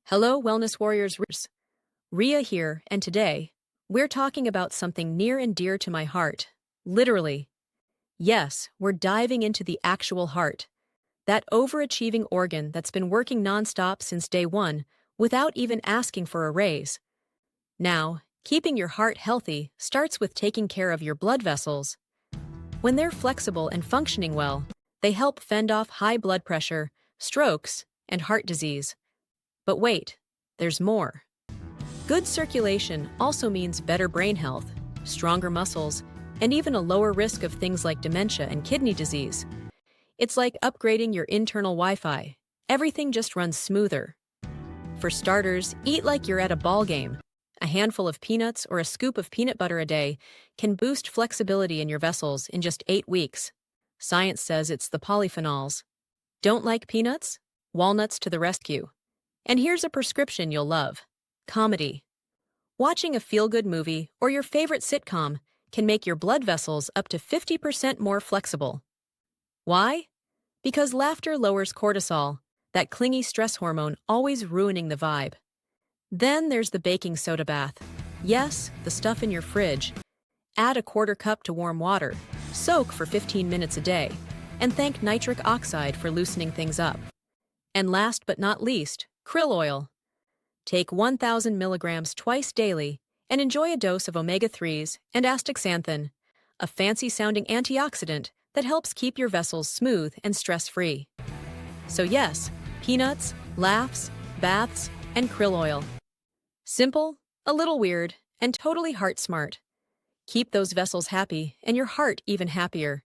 Hello, Wellness Warriors. Rhea here, and today, we're talking about something near and dear to my heart. Literally. Yes, we're diving into the actual heart. That overachieving organ that's been working nonstop since day one without even asking for a raise. Now, keeping your heart healthy starts with taking care of your blood vessels. When they're flexible and functioning well, they help fend off high blood pressure, strokes, and heart disease. But wait, there's more. Good circulation also means better brain health, stronger muscles, and even a lower risk of things like dementia and kidney disease. It's like upgrading your internal Wi-Fi. Everything just runs smoother. For starters, eat like you're at a ball game. A handful of peanuts or a scoop of peanut butter a day can boost flexibility in your vessels in just 8 weeks. Science says it's the polyphenols. Don't like peanuts? Walnuts to the rescue. And here's a prescription you'll love. Comedy. Watching a feel-good movie or your favorite sitcom can make your blood vessels up to 50% more flexible. Why? Because laughter lowers cortisol, that clingy stress hormone always ruining the vibe. Then there's the baking soda bath. Yes, the stuff in your fridge. Add a quarter cup to warm water, soak for 15 minutes a day, and thank nitric oxide for loosening things up. And last but not least, krill oil. Take 1,000 milligrams twice daily and enjoy a dose of omega-3s and astaxanthin, a fancy-sounding antioxidant that helps keep your vessels smooth and stress-free. So yes, peanuts, laughs, baths, and krill oil. Simple, a little weird, and totally heart-smart. Keep those vessels happy and your heart even happier.